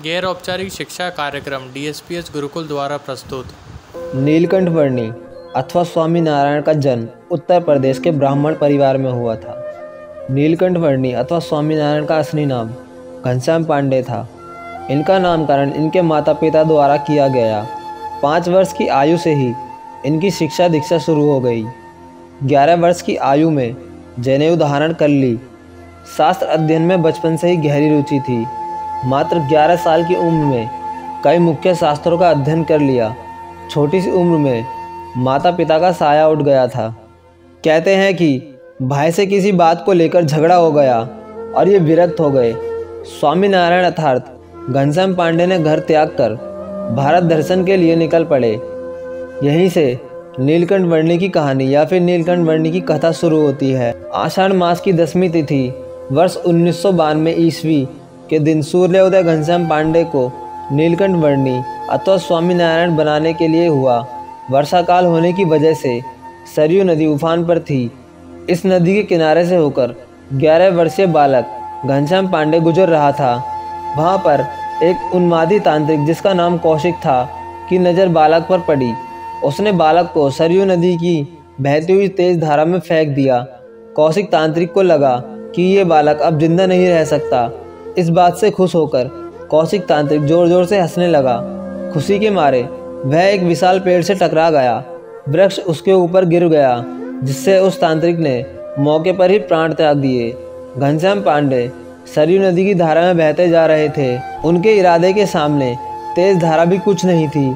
गैर औपचारिक शिक्षा कार्यक्रम डीएसपीएस गुरुकुल द्वारा प्रस्तुत। नीलकंठ वर्णी अथवा स्वामी नारायण का जन्म उत्तर प्रदेश के ब्राह्मण परिवार में हुआ था। नीलकंठ वर्णी अथवा स्वामी नारायण का असली नाम घनश्याम पांडे था। इनका नामकरण इनके माता पिता द्वारा किया गया। 5 वर्ष की आयु से ही इनकी शिक्षा दीक्षा शुरू हो गई। 11 वर्ष की आयु में जनेऊ धारण कर ली। शास्त्र अध्ययन में बचपन से ही गहरी रुचि थी। मात्र 11 साल की उम्र में कई मुख्य शास्त्रों का अध्ययन कर लिया। छोटी सी उम्र में माता पिता का साया उठ गया था। कहते हैं कि भाई से किसी बात को लेकर झगड़ा हो गया और ये विरक्त हो गए। स्वामी नारायण अर्थात घनश्याम पांडे ने घर त्याग कर भारत दर्शन के लिए निकल पड़े। यहीं से नीलकंठ वर्णी की कहानी या फिर नीलकंठ वर्णी की कथा शुरू होती है। आषाढ़ मास की 10वीं तिथि वर्ष 1992 ईस्वी के दिन सूर्योदय घनश्याम पांडे को नीलकंठ वर्णी अथवा स्वामी नारायण बनाने के लिए हुआ। वर्षा काल होने की वजह से सरयू नदी उफान पर थी। इस नदी के किनारे से होकर 11 वर्षीय बालक घनश्याम पांडे गुजर रहा था। वहाँ पर एक उन्मादी तांत्रिक जिसका नाम कौशिक था की नज़र बालक पर पड़ी। उसने बालक को सरयू नदी की बहती हुई तेज धारा में फेंक दिया। कौशिक तांत्रिक को लगा कि ये बालक अब जिंदा नहीं रह सकता। इस बात से खुश होकर कौशिक तांत्रिक जोर जोर से हंसने लगा। खुशी के मारे वह एक विशाल पेड़ से टकरा गया। वृक्ष उसके ऊपर गिर गया, जिससे उस तांत्रिक ने मौके पर ही प्राण त्याग दिए। घनश्याम पांडे सरयू नदी की धारा में बहते जा रहे थे। उनके इरादे के सामने तेज धारा भी कुछ नहीं थी।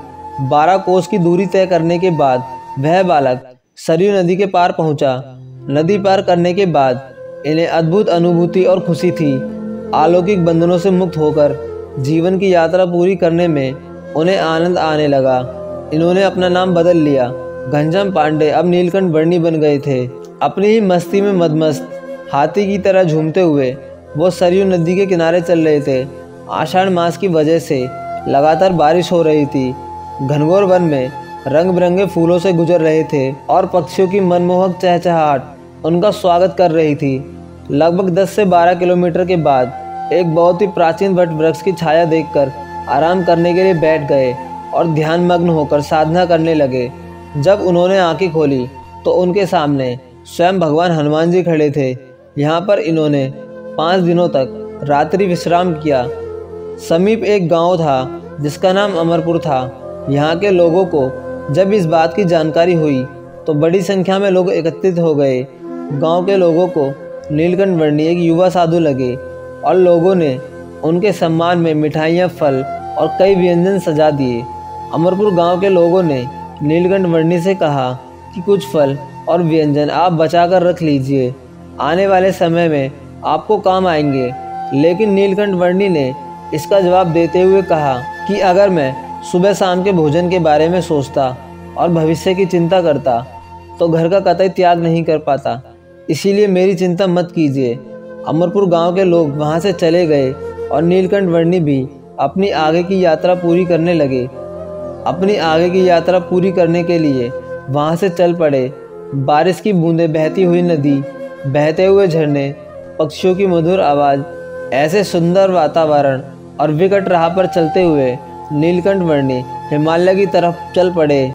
12 कोस की दूरी तय करने के बाद वह बालक सरयू नदी के पार पहुंचा। नदी पार करने के बाद इन्हें अद्भुत अनुभूति और खुशी थी। अलौकिक बंधनों से मुक्त होकर जीवन की यात्रा पूरी करने में उन्हें आनंद आने लगा। इन्होंने अपना नाम बदल लिया। घनश्याम पांडे अब नीलकंठ वर्णी बन गए थे। अपनी ही मस्ती में मदमस्त हाथी की तरह झूमते हुए वो सरयू नदी के किनारे चल रहे थे। आषाढ़ मास की वजह से लगातार बारिश हो रही थी। घनघोर वन में रंग बिरंगे फूलों से गुजर रहे थे और पक्षियों की मनमोहक चहचहाहट उनका स्वागत कर रही थी। लगभग 10 से 12 किलोमीटर के बाद एक बहुत ही प्राचीन वट वृक्ष की छाया देखकर आराम करने के लिए बैठ गए और ध्यान मग्न होकर साधना करने लगे। जब उन्होंने आंखें खोली तो उनके सामने स्वयं भगवान हनुमान जी खड़े थे। यहाँ पर इन्होंने 5 दिनों तक रात्रि विश्राम किया। समीप एक गांव था जिसका नाम अमरपुर था। यहाँ के लोगों को जब इस बात की जानकारी हुई तो बड़ी संख्या में लोग एकत्रित हो गए। गांव के लोगों को नीलकंठ वर्णी एक युवा साधु लगे और लोगों ने उनके सम्मान में मिठाइयाँ, फल और कई व्यंजन सजा दिए। अमरपुर गांव के लोगों ने नीलकंठ वर्णी से कहा कि कुछ फल और व्यंजन आप बचा कर रख लीजिए, आने वाले समय में आपको काम आएंगे। लेकिन नीलकंठ वर्णी ने इसका जवाब देते हुए कहा कि अगर मैं सुबह शाम के भोजन के बारे में सोचता और भविष्य की चिंता करता तो घर का कतई त्याग नहीं कर पाता, इसीलिए मेरी चिंता मत कीजिए। अमरपुर गांव के लोग वहां से चले गए और नीलकंठ वर्णी भी अपनी आगे की यात्रा पूरी करने लगे। अपनी आगे की यात्रा पूरी करने के लिए वहां से चल पड़े। बारिश की बूंदें, बहती हुई नदी, बहते हुए झरने, पक्षियों की मधुर आवाज़, ऐसे सुंदर वातावरण और विकट राह पर चलते हुए नीलकंठ वर्णी हिमालय की तरफ चल पड़े।